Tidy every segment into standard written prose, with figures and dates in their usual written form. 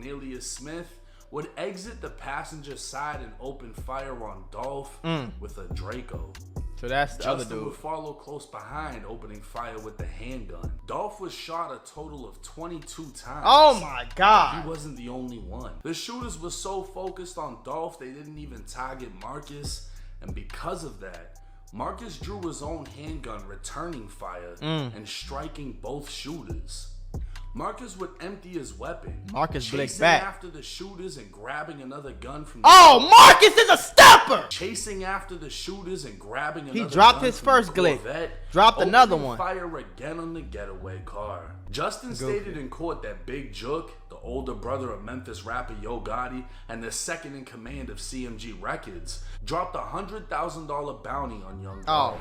Cornelius Smith, would exit the passenger side and open fire on Dolph with a Draco. So that's the other Justin dude. would follow close behind, opening fire with the handgun. Dolph was shot a total of 22 times. Oh my God. He wasn't the only one. The shooters were so focused on Dolph, they didn't even target Marcus. And because of that, Marcus drew his own handgun, returning fire and striking both shooters. Marcus would empty his weapon. Marcus blinked chasing back. after the shooters and grabbing another gun from Marcus is a stepper! Chasing after the shooters and grabbing another He dropped gun his from first the glick. Corvette, Dropped another opening one. Fire again on the getaway car. Justin stated in court that Big Jook, the older brother of Memphis rapper Yo Gotti and the second in command of CMG Records, dropped a $100,000 bounty on Young Dolph.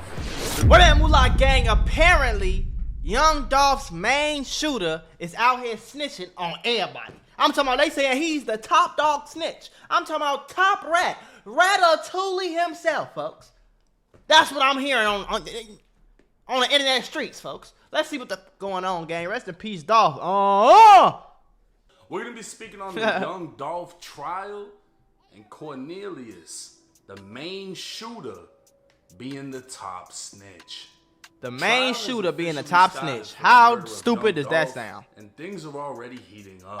What that Mula gang? Apparently, Young Dolph's main shooter is out here snitching on everybody. I'm talking about, they saying he's the top dog snitch. I'm talking about top rat. Ratatouille himself, folks. That's what I'm hearing on the internet streets, folks. Let's see what's going on, gang. Rest in peace, Dolph. We're going to be speaking on the Young Dolph trial and Cornelius, the main shooter, being the top snitch. The main shooter being the top snitch. How stupid does that sound? And things are already heating up.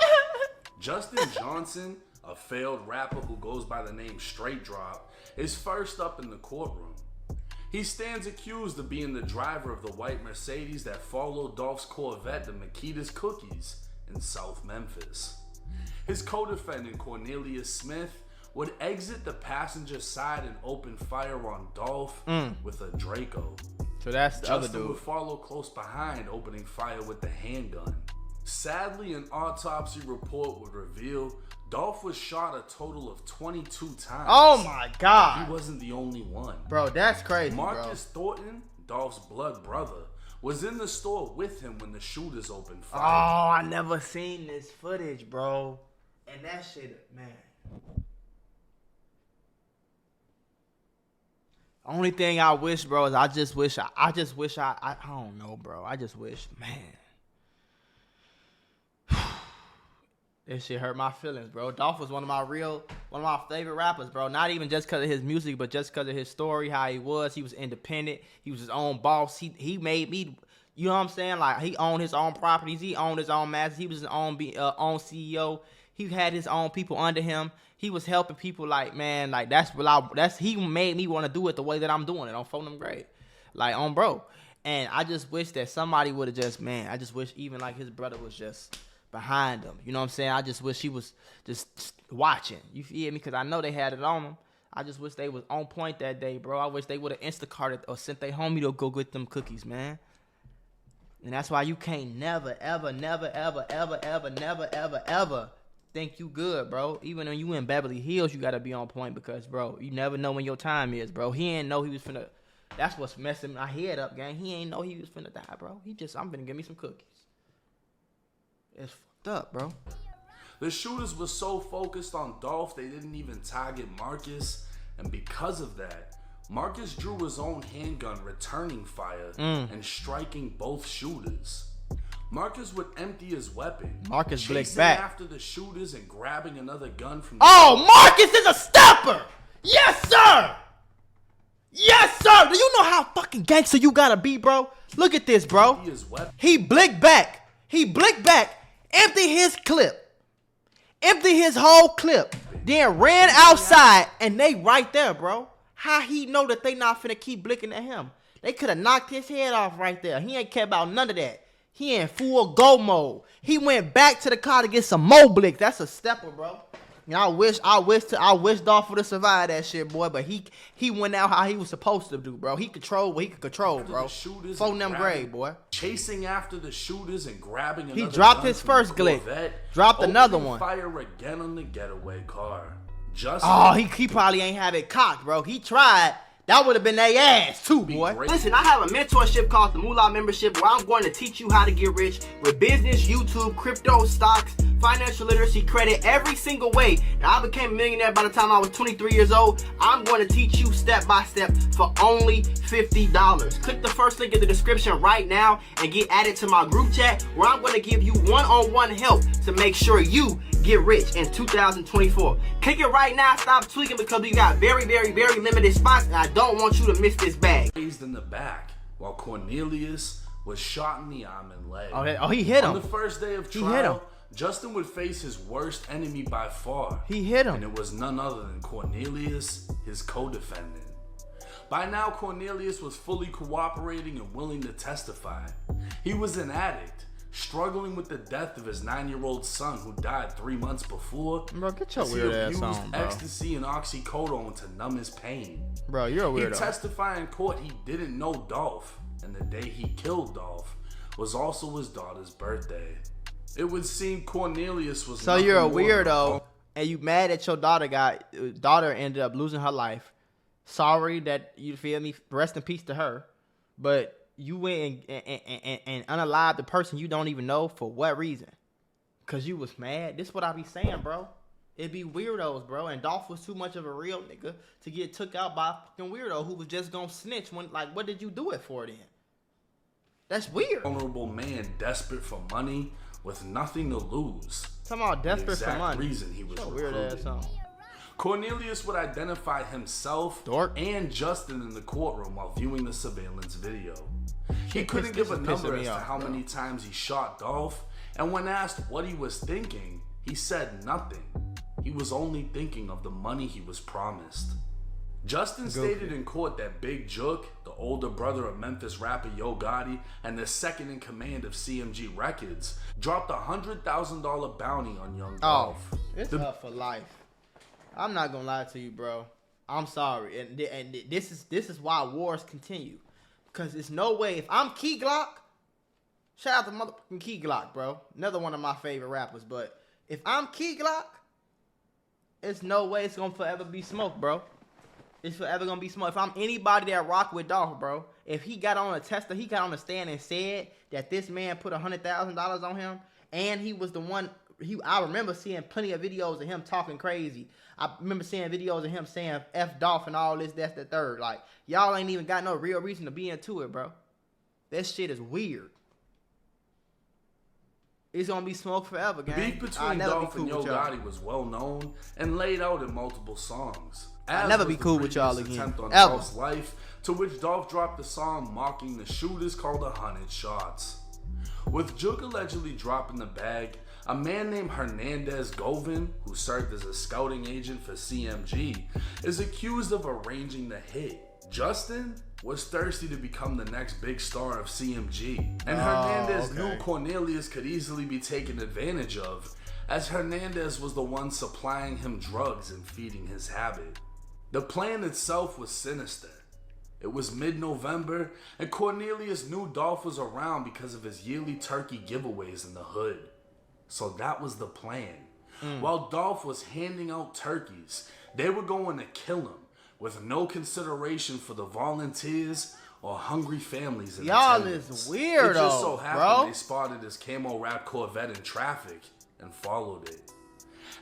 Justin Johnson, a failed rapper who goes by the name Straight Drop, is first up in the courtroom. He stands accused of being the driver of the white Mercedes that followed Dolph's Corvette to Makita's Cookies in South Memphis. His co-defendant, Cornelius Smith, would exit the passenger side and open fire on Dolph with a Draco. So that's the other Justin dude. would follow close behind, opening fire with the handgun. Sadly, an autopsy report would reveal Dolph was shot a total of 22 times. Oh my God. He wasn't the only one. Bro, that's crazy, Marcus Thornton, Dolph's blood brother, was in the store with him when the shooters opened fire. Oh, I never seen this footage, bro. And that shit, man. Only thing I wish, bro, is I don't know, bro. I just wish, man. This shit hurt my feelings, bro. Dolph was one of my favorite rappers, bro. Not even just because of his music, but just because of his story, how he was. He was independent. He was his own boss. He made me, you know what I'm saying? Like, he owned his own properties. He owned his own masters. He was his own CEO. He had his own people under him. He was helping people, like, man, like, he made me want to do it the way that I'm doing it on Phone Them Great. Like, on bro. And I just wish that somebody would have just, man, I just wish even, like, his brother was just behind him. You know what I'm saying? I just wish he was just watching. You feel me? Because I know they had it on him. I just wish they was on point that day, bro. I wish they would have Instacarted or sent their homie to go get them cookies, man. And that's why you can't never, ever, never, ever, ever, ever, never, ever, ever think you good, bro. Even when you in Beverly Hills, you gotta be on point because, bro, you never know when your time is, bro. He ain't know he was finna. That's what's messing my head up, gang. He ain't know he was finna die, bro. I'm finna give me some cookies. It's fucked up, bro. The shooters were so focused on Dolph, they didn't even target Marcus. And because of that, Marcus drew his own handgun, returning fire and striking both shooters. Marcus would empty his weapon. Marcus blinked chasing back. after the shooters and grabbing another gun from Marcus is a stepper! Yes, sir! Yes, sir! Do you know how fucking gangster you gotta be, bro? Look at this, bro. He blinked back. Empty his clip. Empty his whole clip. Then ran outside, and they right there, bro. How he know that they not finna keep blinking at him? They could have knocked his head off right there. He ain't care about none of that. He in full go mode. He went back to the car to get some more blicks. That's a stepper, bro. And I wish Dolph would have survived that shit, boy. But he went out how he was supposed to do, bro. He controlled what he could control, bro. Phone them grade, boy. Chasing after the shooters and grabbing another He dropped gun his from first the glick. Corvette, Dropped another opening one. Fire again on the getaway car. Justin, he probably ain't have it cocked, bro. He tried. That would have been their ass too, boy. Listen, I have a mentorship called the Mula membership where I'm going to teach you how to get rich with business, YouTube, crypto, stocks, financial literacy, credit, every single way. Now, I became a millionaire by the time I was 23 years old. I'm going to teach you step by step for only $50. Click the first link in the description right now and get added to my group chat where I'm going to give you one-on-one help to make sure you get rich in 2024. Click it right now. Stop tweaking because we got very, very, very limited spots, and I don't want you to miss this bag. Raised in the back, while Cornelius was shot in the arm and leg. Oh, he hit him. On the first day of trial, Justin would face his worst enemy by far. He hit him. And it was none other than Cornelius, his co-defendant. By now, Cornelius was fully cooperating and willing to testify. He was an addict, struggling with the death of his 9-year-old son who died 3 months before. Bro, get your weird ass on, bro. Ecstasy and oxycodone to numb his pain. Bro, you're a weirdo. He testified in court he didn't know Dolph, and the day he killed Dolph was also his daughter's birthday. It would seem Cornelius was. So you're a weirdo, and you mad that your daughter ended up losing her life. Sorry that, you feel me, rest in peace to her, but you went and unalived the person you don't even know for what reason? Because you was mad? This is what I be saying, bro. It be weirdos, bro, and Dolph was too much of a real nigga to get took out by a fucking weirdo who was just gonna snitch when, like, what did you do it for then? That's weird. Vulnerable man desperate for money with nothing to lose. Talking about desperate for money. The exact reason he was weird ass on. Cornelius would identify himself and Justin in the courtroom while viewing the surveillance video. He couldn't give a number as to how many times he shot Dolph, and when asked what he was thinking, he said nothing. He was only thinking of the money he was promised. Justin stated in court that Big Jook, the older brother of Memphis rapper Yo Gotti and the second in command of CMG Records, dropped a $100,000 bounty on Young Dolph. Oh, it's up for life. I'm not gonna lie to you, bro. I'm sorry, and this is why wars continue, because there's no way if I'm Key Glock, shout out to motherfucking Key Glock, bro, another one of my favorite rappers. But if I'm Key Glock, it's no way it's gonna forever be smoke, bro. It's forever gonna be smoke. If I'm anybody that rock with Dolph, bro, if he got on a tester, he got on the stand and said that this man put $100,000 on him, and he was the one. I remember seeing plenty of videos of him talking crazy. I remember seeing videos of him saying F Dolph and all this, that's the third. Like, y'all ain't even got no real reason to be into it, bro. That shit is weird. It's gonna be smoke forever, gang. Beef between Dolph and Yo Gotti was well known and laid out in multiple songs. I'll never be cool with y'all again. Attempt on Dolph's life, to which Dolph dropped a song mocking the shooters called 100 Shots. With Jook allegedly dropping the bag, a man named Hernandez Govin, who served as a scouting agent for CMG, is accused of arranging the hit. Justin was thirsty to become the next big star of CMG, and Hernandez knew Cornelius could easily be taken advantage of, as Hernandez was the one supplying him drugs and feeding his habit. The plan itself was sinister. It was mid-November, and Cornelius knew Dolph was around because of his yearly turkey giveaways in the hood. So that was the plan. While Dolph was handing out turkeys, they were going to kill him with no consideration for the volunteers or hungry families in attendance. Y'all is weirdo, It just so happened bro. they spotted his camo wrap Corvette in traffic and followed it.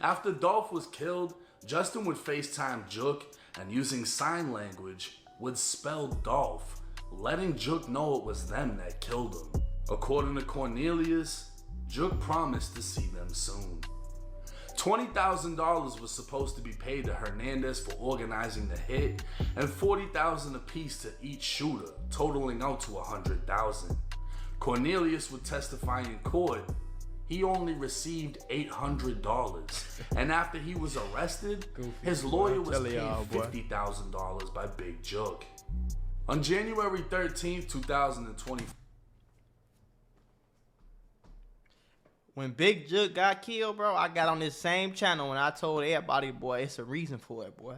After Dolph was killed, Justin would FaceTime Jook and using sign language would spell Dolph, letting Jook know it was them that killed him. According to Cornelius, Jook promised to see them soon. $20,000 was supposed to be paid to Hernandez for organizing the hit, and $40,000 apiece to each shooter, totaling out to $100,000. Cornelius would testify in court. He only received $800, and after he was arrested, his lawyer was paid $50,000 by Big Jook. On January 13th, 2020. When Big Jook got killed, bro, I got on this same channel and I told everybody, boy, it's a reason for it, boy.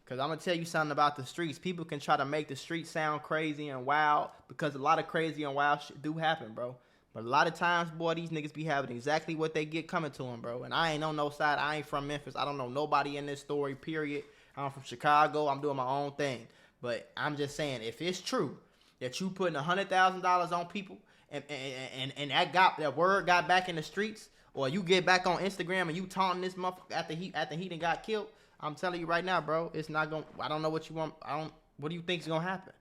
Because I'm going to tell you something about the streets. People can try to make the streets sound crazy and wild because a lot of crazy and wild shit do happen, bro. But a lot of times, boy, these niggas be having exactly what they get coming to them, bro. And I ain't on no side. I ain't from Memphis. I don't know nobody in this story, period. I'm from Chicago. I'm doing my own thing. But I'm just saying, if it's true that you putting $100,000 on people and that word got back in the streets, or you get back on Instagram and you taunting this motherfucker after he done got killed, I'm telling you right now, bro, it's not gonna. I don't know what you want. What do you think is gonna happen?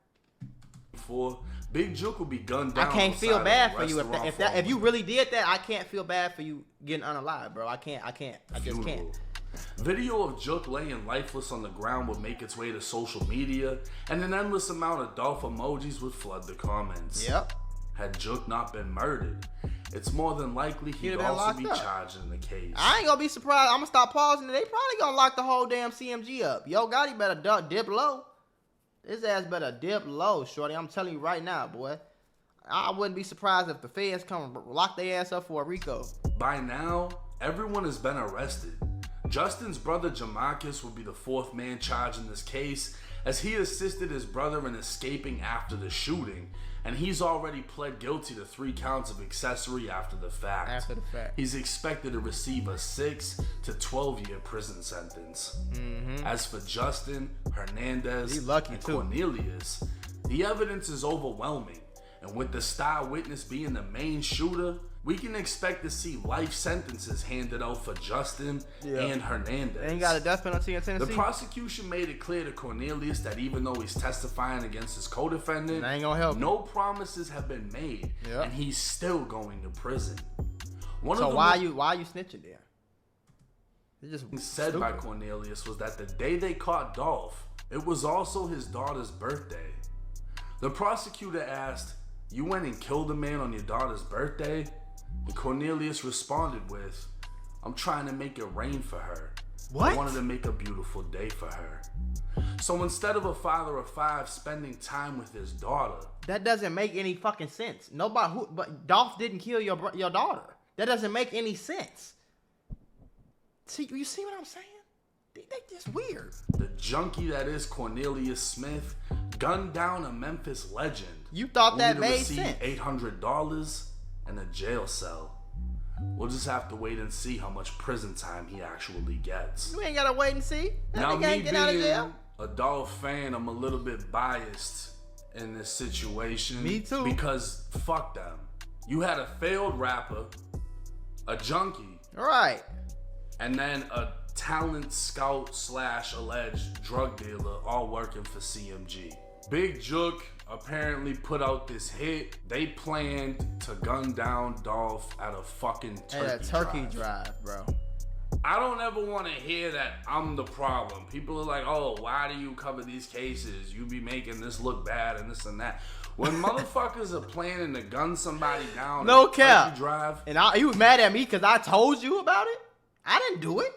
before, Big Jook will be gunned down. I can't feel bad for you if you really did that. I can't feel bad for you getting unalive, bro. I just can't. Video of Jook laying lifeless on the ground would make its way to social media, and an endless amount of Dolph emojis would flood the comments. Yep. Had Jook not been murdered, it's more than likely he'd also be charged in the case. I ain't gonna be surprised. I'm gonna stop pausing. They probably gonna lock the whole damn CMG up. Yo Gotti better dip low. His ass better dip low, shorty. I'm telling you right now, boy. I wouldn't be surprised if the feds come lock their ass up for a RICO. By now, everyone has been arrested. Justin's brother Jamarcus will be the fourth man charged in this case, as he assisted his brother in escaping after the shooting, and he's already pled guilty to 3 counts of accessory after the fact. He's expected to receive a 6 to 12-year prison sentence. As for Justin, Hernandez, and Cornelius, the evidence is overwhelming, and with the star witness being the main shooter, we can expect to see life sentences handed out for Justin and Hernandez. They ain't got a death penalty in Tennessee. The prosecution made it clear to Cornelius that even though he's testifying against his co-defendant, ain't gonna help no promises have been made, and he's still going to prison. So why are you snitching there? It's just said stupid. By Cornelius was that the day they caught Dolph, it was also his daughter's birthday. The prosecutor asked, "You went and killed a man on your daughter's birthday?" And Cornelius responded with, "I'm trying to make it rain for her. What? I wanted to make a beautiful day for her." So instead of a father of 5 spending time with his daughter, that doesn't make any fucking sense. But Dolph didn't kill your daughter. That doesn't make any sense. See, you see what I'm saying? They just weird. The junkie that is Cornelius Smith gunned down a Memphis legend. You thought that made sense? $800 and a jail cell. We'll just have to wait and see how much prison time he actually gets. You ain't gotta wait and see. Now, me being a Dolph fan, I'm a little bit biased in this situation. Me too. Because fuck them. You had a failed rapper, a junkie, right, and then a talent scout / alleged drug dealer all working for CMG. Big Jook apparently put out this hit. They planned to gun down Dolph at a fucking turkey drive, bro. I don't ever want to hear that I'm the problem. People are like, "Oh, why do you cover these cases? You be making this look bad and this and that." When motherfuckers are planning to gun somebody down no at cap. Turkey Drive, and you was mad at me because I told you about it? I didn't do it.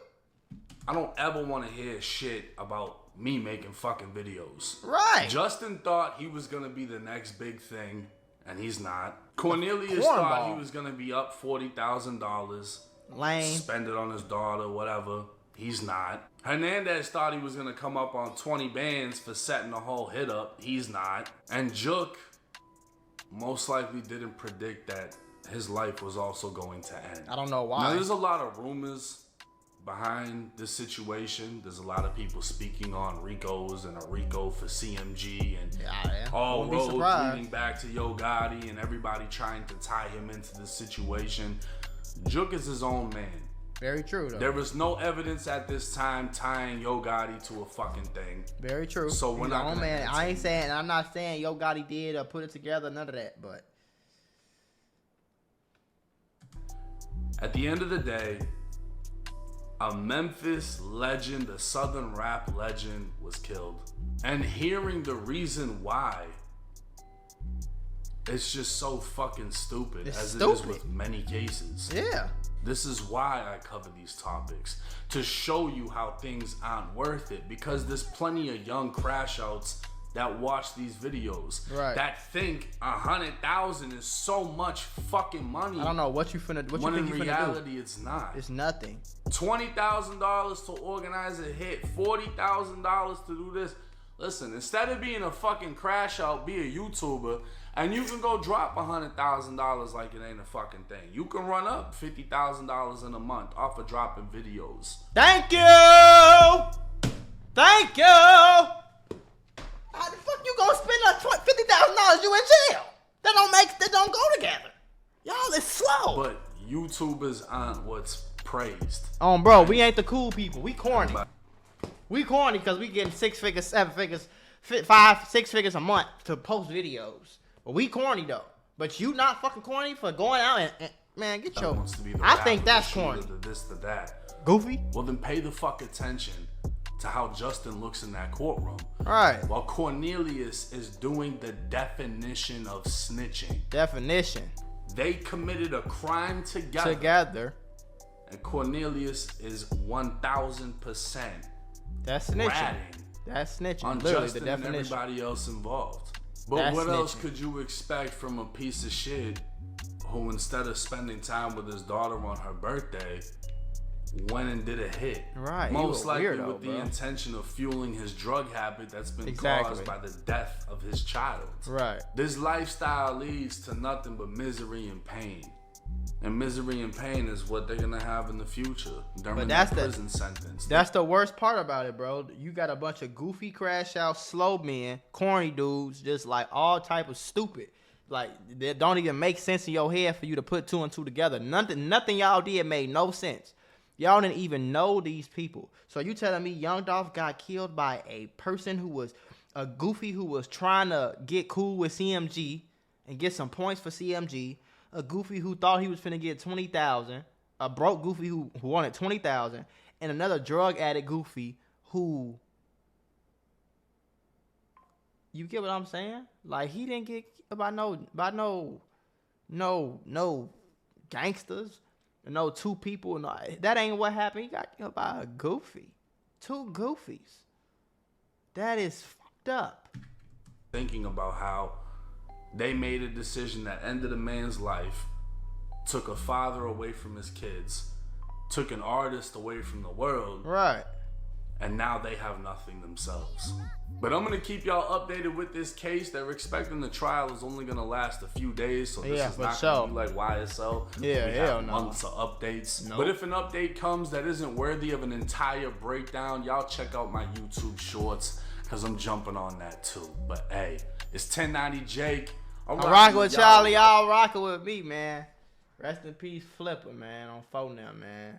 I don't ever want to hear shit about me making fucking videos. Right. Justin thought he was gonna be the next big thing, and he's not. Cornelius thought he was gonna be up $40,000. Lame. Spend it on his daughter, whatever. He's not. Hernandez thought he was gonna come up on 20 bands for setting the whole hit up. He's not. And Jook most likely didn't predict that his life was also going to end. I don't know why. Now, there's a lot of rumors behind this situation. There's a lot of people speaking on RICOs and a RICO for CMG and all roads leading back to Yo Gotti and everybody trying to tie him into this situation. Jook is his own man. Very true, though. There was no evidence at this time tying Yo Gotti to a fucking thing. Very true. So we're not gonna man. I'm not saying Yo Gotti did or put it together, none of that, but at the end of the day, a Memphis legend, a Southern rap legend, was killed. And hearing the reason why, it's just so fucking stupid, it is with many cases. Yeah. This is why I cover these topics, to show you how things aren't worth it, because there's plenty of young crash outs that watch these videos that think 100,000 is so much fucking money. I don't know what you finna do. When in reality, it's not. It's nothing. $20,000 to organize a hit, $40,000 to do this. Listen, instead of being a fucking crash out, be a YouTuber, and you can go drop $100,000 like it ain't a fucking thing. You can run up $50,000 in a month off of dropping videos. Thank you. Thank you. How the fuck you gonna spend $50,000? You in jail? That don't go together. Y'all is slow. But YouTubers aren't what's praised. Bro, we ain't the cool people. We corny. We corny because we getting 6 figures, 7 figures, 5-6 figures a month to post videos. But we corny though. But you not fucking corny for going out and man, get your. I think that's corny. This to that. Goofy. Well, then pay the fuck attention to how Justin looks in that courtroom. Right. While Cornelius is doing the definition of snitching. Definition. They committed a crime together. And Cornelius is 1000%. That's snitching. ratting That's snitching. on Literally Justin the definition. and everybody else involved. But That's what else snitching. could you expect from a piece of shit who, instead of spending time with his daughter on her birthday, went and did a hit? Right. Most he was likely weirdo, with the bro. intention of fueling his drug habit that's been Exactly. caused by the death of his child. Right. This lifestyle leads to nothing but misery and pain. And misery and pain is what they're gonna have in the future during their prison sentence. That's the worst part about it, bro. You got a bunch of goofy crash out, slow men, corny dudes, just like all type of stupid. Like that don't even make sense in your head for you to put 2 and 2 together. Nothing y'all did made no sense. Y'all didn't even know these people. So you telling me Young Dolph got killed by a person who was a goofy who was trying to get cool with CMG and get some points for CMG. A goofy who thought he was finna get 20,000, a broke goofy who wanted 20,000, and another drug addict goofy who, you get what I'm saying? Like he didn't get by no gangsters, no 2 people. No, that ain't what happened. He got killed by a goofy, 2 goofies. That is fucked up. Thinking about how they made a decision that ended a man's life, took a father away from his kids, took an artist away from the world. Right. And now they have nothing themselves. But I'm going to keep y'all updated with this case. They're expecting the trial is only going to last a few days. So this is not going to be like YSL. Yeah, hell no. Months of updates. Nope. But if an update comes that isn't worthy of an entire breakdown, y'all check out my YouTube shorts because I'm jumping on that too. But hey, it's 1090 Jake. I'm rocking with Charlie. Y'all rocking with me, man. Rest in peace, Flipper, man. On phone now, man.